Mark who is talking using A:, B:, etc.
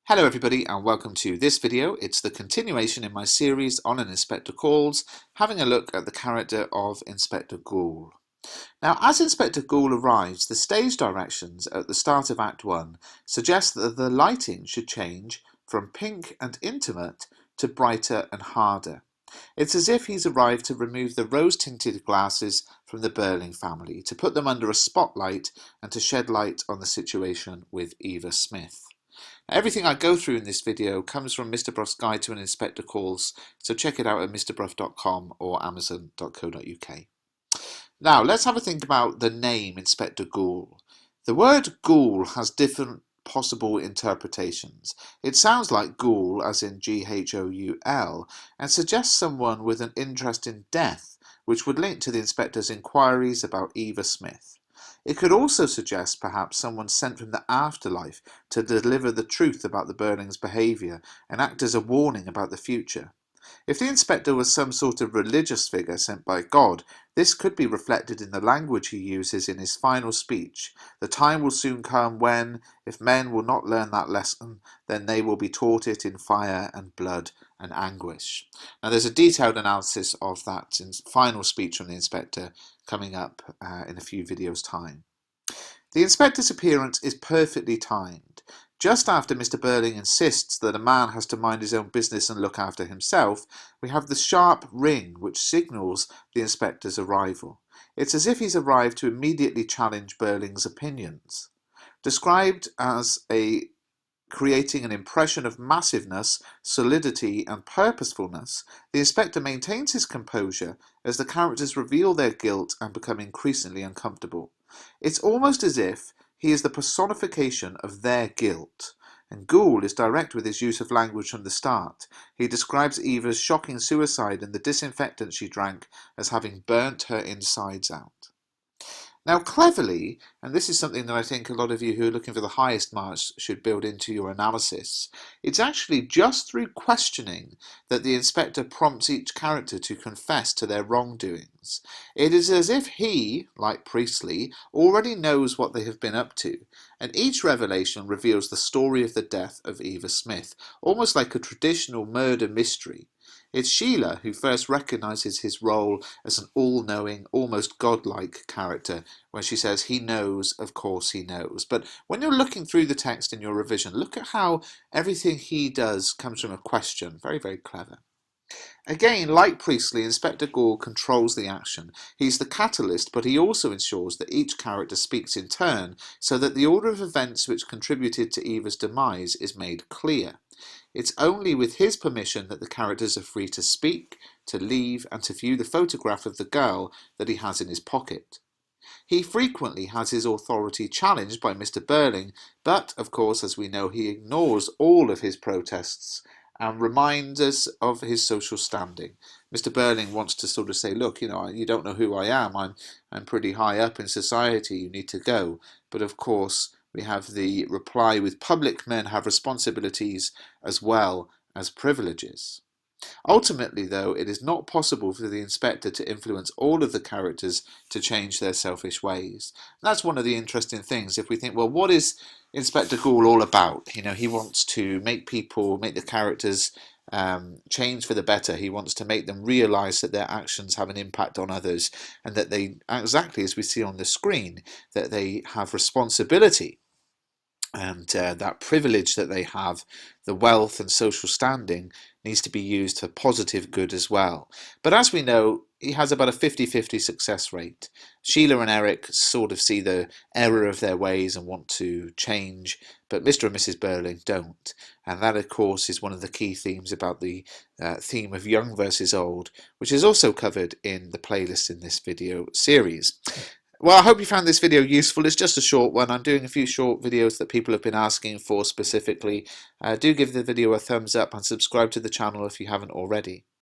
A: Hello everybody and welcome to this video. It's the continuation in my series on an Inspector Calls, having a look at the character of Inspector Goole. Now, as Inspector Goole arrives, the stage directions at the start of Act 1 suggest that the lighting should change from pink and intimate to brighter and harder. It's as if he's arrived to remove the rose-tinted glasses from the Burling family, to put them under a spotlight and to shed light on the situation with Eva Smith. Everything I go through in this video comes from Mr. Bruff's Guide to an Inspector Calls, so check it out at mrbruff.com or amazon.co.uk. Now, let's have a think about the name Inspector Goole. The word Goole has different possible interpretations. It sounds like Goole, as in Ghoul, and suggests someone with an interest in death, which would link to the inspector's inquiries about Eva Smith. It could also suggest perhaps someone sent from the afterlife to deliver the truth about the Burling's behaviour and act as a warning about the future. If the inspector was some sort of religious figure sent by God, this could be reflected in the language he uses in his final speech. The time will soon come when, if men will not learn that lesson, then they will be taught it in fire and blood and anguish. Now there's a detailed analysis of that final speech from the inspector coming up in a few videos' time. The inspector's appearance is perfectly timed. Just after Mr. Burling insists that a man has to mind his own business and look after himself, we have the sharp ring which signals the inspector's arrival. It's as if he's arrived to immediately challenge Burling's opinions. Described as creating an impression of massiveness, solidity and purposefulness, the inspector maintains his composure as the characters reveal their guilt and become increasingly uncomfortable. It's almost as if he is the personification of their guilt, and Goole is direct with his use of language from the start. He describes Eva's shocking suicide and the disinfectant she drank as having burnt her insides out. Now, cleverly, and this is something that I think a lot of you who are looking for the highest marks should build into your analysis, it's actually just through questioning that the inspector prompts each character to confess to their wrongdoings. It is as if he, like Priestley, already knows what they have been up to, and each revelation reveals the story of the death of Eva Smith, almost like a traditional murder mystery. It's Sheila who first recognises his role as an all-knowing, almost godlike character when she says he knows, of course he knows. But when you're looking through the text in your revision, look at how everything he does comes from a question. Very, very clever. Again, like Priestley, Inspector Goole controls the action. He's the catalyst, but he also ensures that each character speaks in turn, so that the order of events which contributed to Eva's demise is made clear. It's only with his permission that the characters are free to speak, to leave, and to view the photograph of the girl that he has in his pocket. He frequently has his authority challenged by Mr. Burling, but, of course, as we know, he ignores all of his protests and reminds us of his social standing. Mr. Burling wants to sort of say, look, you don't know who I am. I'm pretty high up in society. You need to go. But of course, we have the reply with public men have responsibilities as well as privileges. Ultimately, though, it is not possible for the inspector to influence all of the characters to change their selfish ways. And that's one of the interesting things. If we think, well, what is Inspector Goole all about? He wants to make the characters change for the better. He wants to make them realise that their actions have an impact on others and that they, exactly as we see on the screen, that they have responsibility. And that privilege that they have, the wealth and social standing, needs to be used for positive good as well. But as we know, he has about a 50-50 success rate. Sheila and Eric sort of see the error of their ways and want to change, but Mr. and Mrs. Burling don't. And that, of course, is one of the key themes about the theme of young versus old, which is also covered in the playlist in this video series. Well, I hope you found this video useful. It's just a short one. I'm doing a few short videos that people have been asking for specifically. Do give the video a thumbs up and subscribe to the channel if you haven't already.